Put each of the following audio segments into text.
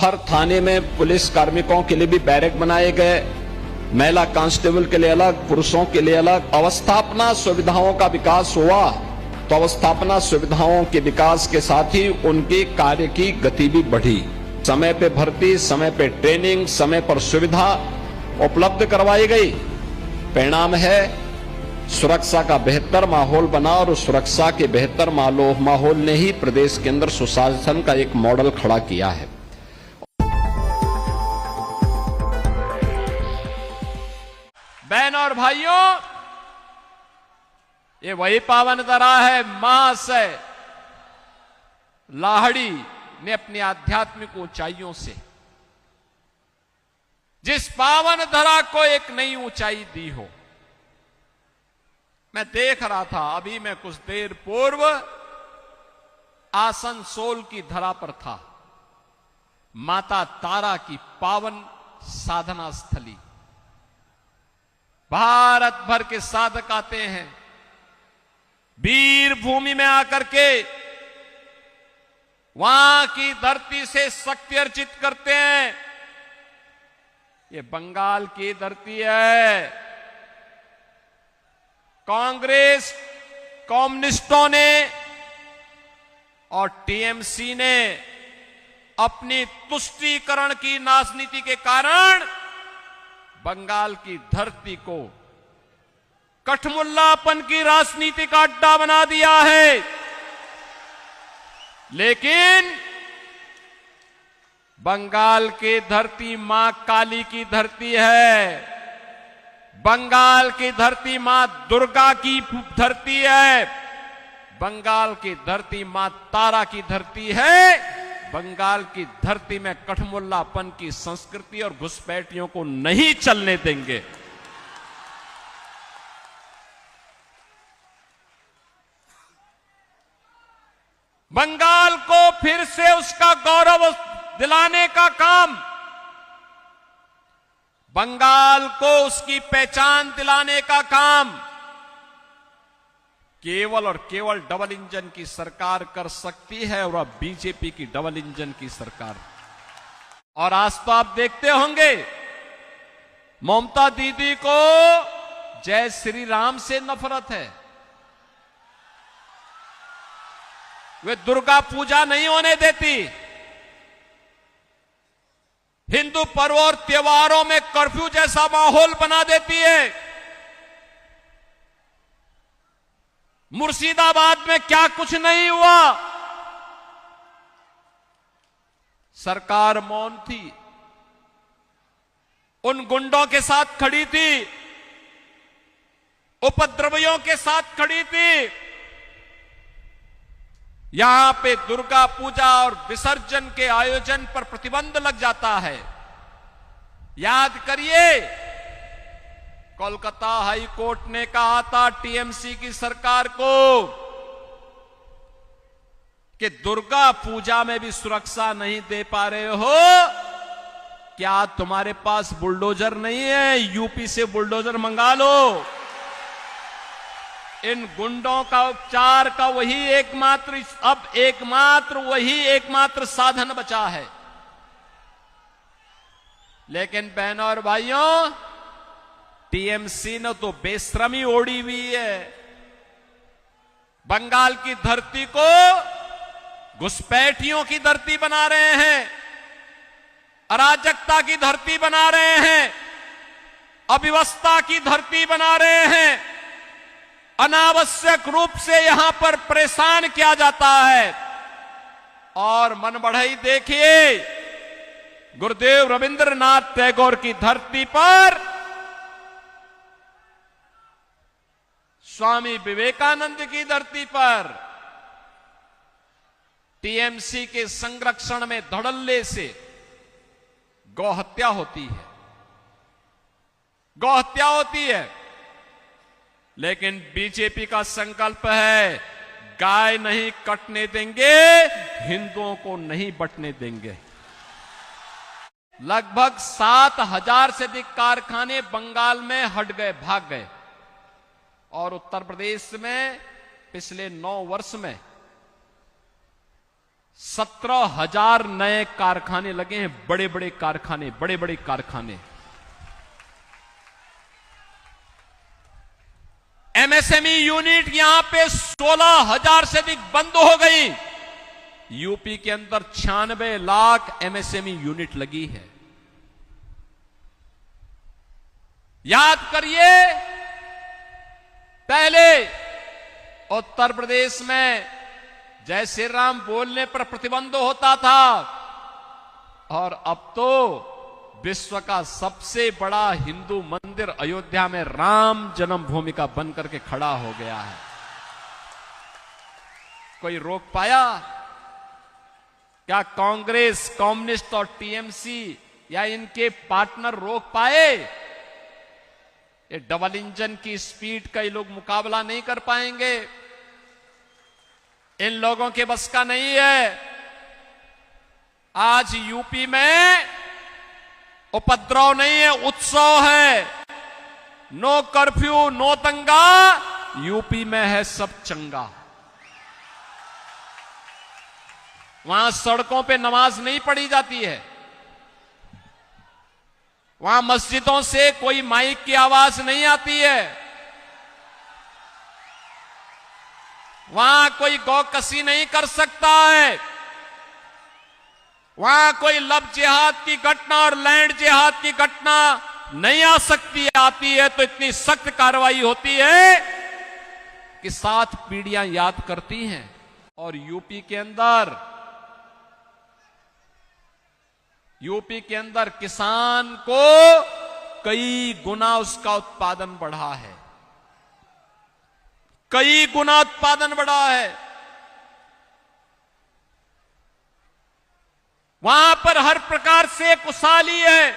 हर थाने में पुलिस कार्मिकों के लिए भी बैरक बनाए गए, महिला कांस्टेबल के लिए अलग, पुरुषों के लिए अलग। अवस्थापना सुविधाओं का विकास हुआ तो अवस्थापना सुविधाओं के विकास के साथ ही उनके कार्य की गति भी बढ़ी। समय पे भर्ती, समय पे ट्रेनिंग, समय पर सुविधा उपलब्ध करवाई गई। परिणाम है सुरक्षा का बेहतर माहौल बना और उस सुरक्षा के बेहतर माहौल ने ही प्रदेश के अंदर सुशासन का एक मॉडल खड़ा किया है। बहन और भाइयों, ये वही पावन धरा है। मां से लाहड़ी ने अपनी आध्यात्मिक ऊंचाइयों से जिस पावन धरा को एक नई ऊंचाई दी हो। मैं देख रहा था, अभी मैं कुछ देर पूर्व आसनसोल की धरा पर था। माता तारा की पावन साधना स्थली। भारत भर के साधक आते हैं, वीर भूमि में आकर के वहां की धरती से शक्ति अर्जित करते हैं। ये बंगाल की धरती है। कांग्रेस, कम्युनिस्टों ने और टीएमसी ने अपनी तुष्टीकरण की राजनीति के कारण बंगाल की धरती को कठमुल्लापन की राजनीति का अड्डा बना दिया है। लेकिन बंगाल की धरती मां काली की धरती है। बंगाल की धरती मां दुर्गा की धरती है। बंगाल की धरती मां तारा की धरती है। बंगाल की धरती में कठमुल्लापन की संस्कृति और घुसपैठियों को नहीं चलने देंगे। बंगाल को फिर से उसका गौरव दिलाने का काम, बंगाल को उसकी पहचान दिलाने का काम केवल और केवल डबल इंजन की सरकार कर सकती है, और अब बीजेपी की डबल इंजन की सरकार। और आज तो आप देखते होंगे, ममता दीदी को जय श्री राम से नफरत है। वे दुर्गा पूजा नहीं होने देती। हिंदू पर्व और त्योहारों में कर्फ्यू जैसा माहौल बना देती है। मुर्शिदाबाद में क्या कुछ नहीं हुआ, सरकार मौन थी, उन गुंडों के साथ खड़ी थी, उपद्रवियों के साथ खड़ी थी। यहां पे दुर्गा पूजा और विसर्जन के आयोजन पर प्रतिबंध लग जाता है। याद करिए, कोलकाता हाई कोर्ट ने कहा था टीएमसी की सरकार को कि दुर्गा पूजा में भी सुरक्षा नहीं दे पा रहे हो, क्या तुम्हारे पास बुलडोजर नहीं है? यूपी से बुलडोजर मंगा लो। इन गुंडों का उपचार का वही एकमात्र साधन बचा है। लेकिन बहनों और भाइयों, टीएमसी ने तो बेशर्मी ओढ़ी हुई है। बंगाल की धरती को घुसपैठियों की धरती बना रहे हैं, अराजकता की धरती बना रहे हैं, अव्यवस्था की धरती बना रहे हैं। अनावश्यक रूप से यहां पर परेशान किया जाता है। और मन बढ़ाई देखिए, गुरुदेव रविंद्रनाथ टैगोर की धरती पर स्वामी विवेकानंद की धरती पर टीएमसी के संरक्षण में धड़ल्ले से गौहत्या होती है, गौहत्या होती है। लेकिन बीजेपी का संकल्प है, गाय नहीं कटने देंगे, हिंदुओं को नहीं बंटने देंगे। लगभग 7,000 से अधिक कारखाने बंगाल में हट गए, भाग गए। और उत्तर प्रदेश में पिछले 9 वर्ष में 17,000 नए कारखाने लगे हैं, बड़े बड़े कारखाने, बड़े बड़े कारखाने। एमएसएमई यूनिट यहां पे 16,000 से अधिक बंद हो गई। यूपी के अंदर 96 लाख एमएसएमई यूनिट लगी है। याद करिए, पहले उत्तर प्रदेश में जय श्री राम बोलने पर प्रतिबंध होता था, और अब तो विश्व का सबसे बड़ा हिंदू मंदिर अयोध्या में राम जन्मभूमि का बन करके खड़ा हो गया है। कोई रोक पाया? क्या कांग्रेस, कम्युनिस्ट और टीएमसी या इनके पार्टनर रोक पाए? ये डबल इंजन की स्पीड का ये लोग मुकाबला नहीं कर पाएंगे। इन लोगों के बस का नहीं है। आज यूपी में उपद्रव नहीं है, उत्सव है। नो कर्फ्यू, नो दंगा, यूपी में है सब चंगा। वहां सड़कों पे नमाज नहीं पढ़ी जाती है, वहां मस्जिदों से कोई माइक की आवाज नहीं आती है, वहां कोई गौकसी नहीं कर सकता है, वहां कोई लव जिहाद की घटना और लैंड जिहाद की घटना नहीं आ सकती। आती है तो इतनी सख्त कार्रवाई होती है कि 7 पीढ़ियां याद करती हैं। और यूपी के अंदर किसान को कई गुना उसका उत्पादन बढ़ा है, कई गुना उत्पादन बढ़ा है। वहां पर हर प्रकार से खुशहाली है।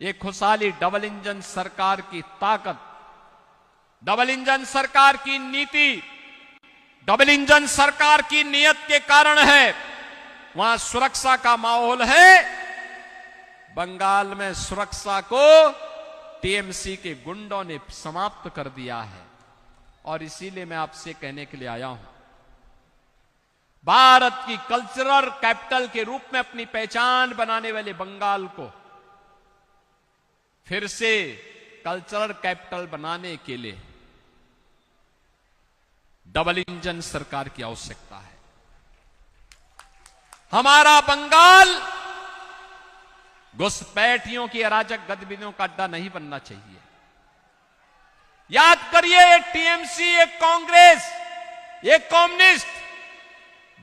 ये खुशहाली डबल इंजन सरकार की ताकत, डबल इंजन सरकार की नीति, डबल इंजन सरकार की नीयत के कारण है। वहां सुरक्षा का माहौल है। बंगाल में सुरक्षा को टीएमसी के गुंडों ने समाप्त कर दिया है। और इसीलिए मैं आपसे कहने के लिए आया हूं, भारत की कल्चरल कैपिटल के रूप में अपनी पहचान बनाने वाले बंगाल को फिर से कल्चरल कैपिटल बनाने के लिए डबल इंजन सरकार की आवश्यकता है। हमारा बंगाल घुसपैठियों की अराजक गतिविधियों का अड्डा नहीं बनना चाहिए। याद करिए, ये टीएमसी, ये कांग्रेस, ये कम्युनिस्ट,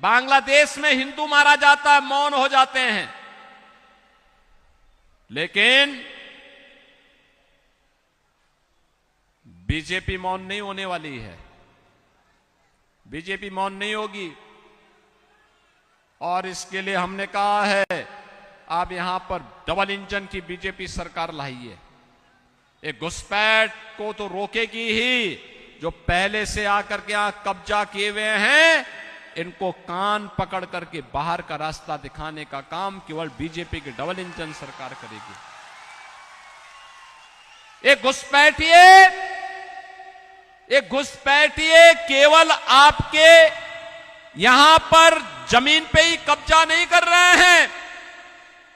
बांग्लादेश में हिंदू मारा जाता है, मौन हो जाते हैं। लेकिन बीजेपी मौन नहीं होने वाली है, बीजेपी मौन नहीं होगी। और इसके लिए हमने कहा है, आप यहां पर डबल इंजन की बीजेपी सरकार लाइए। एक घुसपैठ को तो रोकेगी ही, जो पहले से आकर के यहां कब्जा किए हुए हैं, इनको कान पकड़ करके बाहर का रास्ता दिखाने का काम केवल बीजेपी की डबल इंजन सरकार करेगी। एक घुसपैठिए केवल आपके यहां पर जमीन पे ही कब्जा नहीं कर रहे हैं,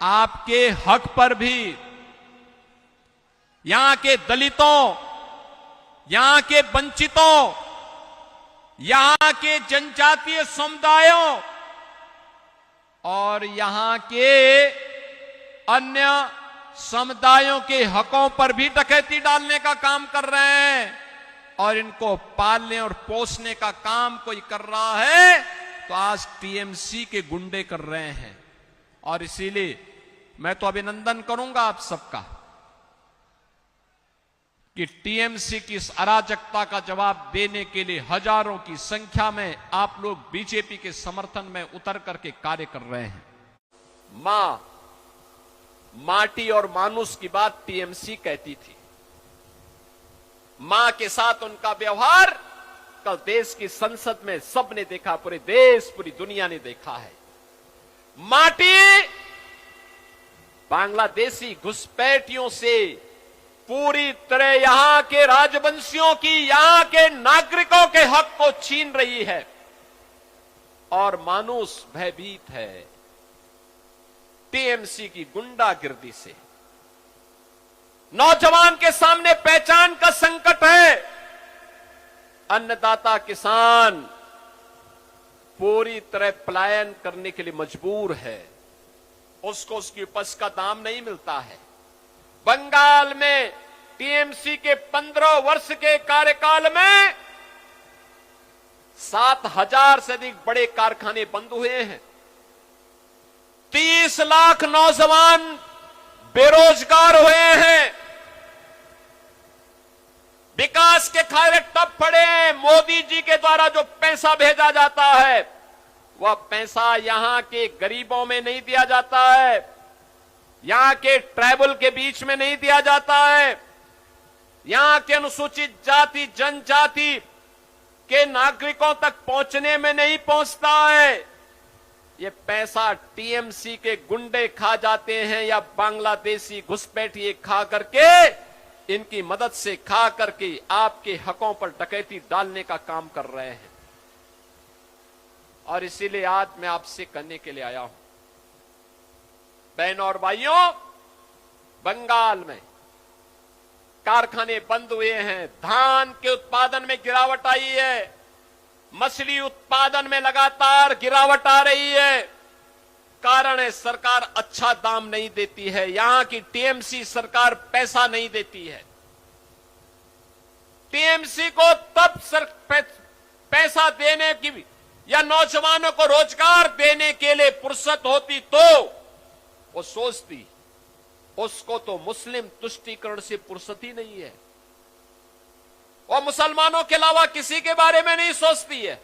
आपके हक पर भी, यहां के दलितों, यहां के वंचितों, यहां के जनजातीय समुदायों और यहां के अन्य समुदायों के हकों पर भी डकैती डालने का काम कर रहे हैं। और इनको पालने और पोसने का काम कोई कर रहा है तो आज टीएमसी के गुंडे कर रहे हैं। और इसीलिए मैं तो अभिनंदन करूंगा आप सबका कि टीएमसी की इस अराजकता का जवाब देने के लिए हजारों की संख्या में आप लोग बीजेपी के समर्थन में उतर करके कार्य कर रहे हैं। मां, माटी और मानुष की बात टीएमसी कहती थी। मां के साथ उनका व्यवहार कल देश की संसद में सबने देखा, पूरे देश, पूरी दुनिया ने देखा है। माटी बांग्लादेशी घुसपैठियों से पूरी तरह यहां के राजवंशियों की, यहां के नागरिकों के हक को छीन रही है। और मानुष भयभीत है टीएमसी की गुंडागिर्दी से। नौजवान के सामने पहचान का संकट है। अन्नदाता किसान पूरी तरह पलायन करने के लिए मजबूर है, उसको उसकी उपज का दाम नहीं मिलता है। बंगाल में टीएमसी के 15 वर्ष के कार्यकाल में 7,000 से अधिक बड़े कारखाने बंद हुए हैं। 30 लाख नौजवान बेरोजगार हुए हैं। विकास के खारे तब पड़े हैं, मोदी जी के द्वारा जो पैसा भेजा जाता है वह पैसा यहां के गरीबों में नहीं दिया जाता है, यहां के ट्राइबल के बीच में नहीं दिया जाता है, यहां के अनुसूचित जाति जनजाति के नागरिकों तक पहुंचने में नहीं पहुंचता है। ये पैसा टीएमसी के गुंडे खा जाते हैं या बांग्लादेशी घुसपैठिए खा करके, इनकी मदद से खा करके आपके हकों पर डकैती डालने का काम कर रहे हैं। और इसीलिए आज मैं आपसे कहने के लिए आया हूं, बहनों और भाइयों, बंगाल में कारखाने बंद हुए हैं, धान के उत्पादन में गिरावट आई है, मछली उत्पादन में लगातार गिरावट आ रही है। कारण है सरकार अच्छा दाम नहीं देती है, यहां की टीएमसी सरकार पैसा नहीं देती है। टीएमसी को तब पैसा देने की या नौजवानों को रोजगार देने के लिए फुर्सत होती तो वो सोचती, उसको तो मुस्लिम तुष्टीकरण से फुर्सत ही नहीं है। वो मुसलमानों के अलावा किसी के बारे में नहीं सोचती है।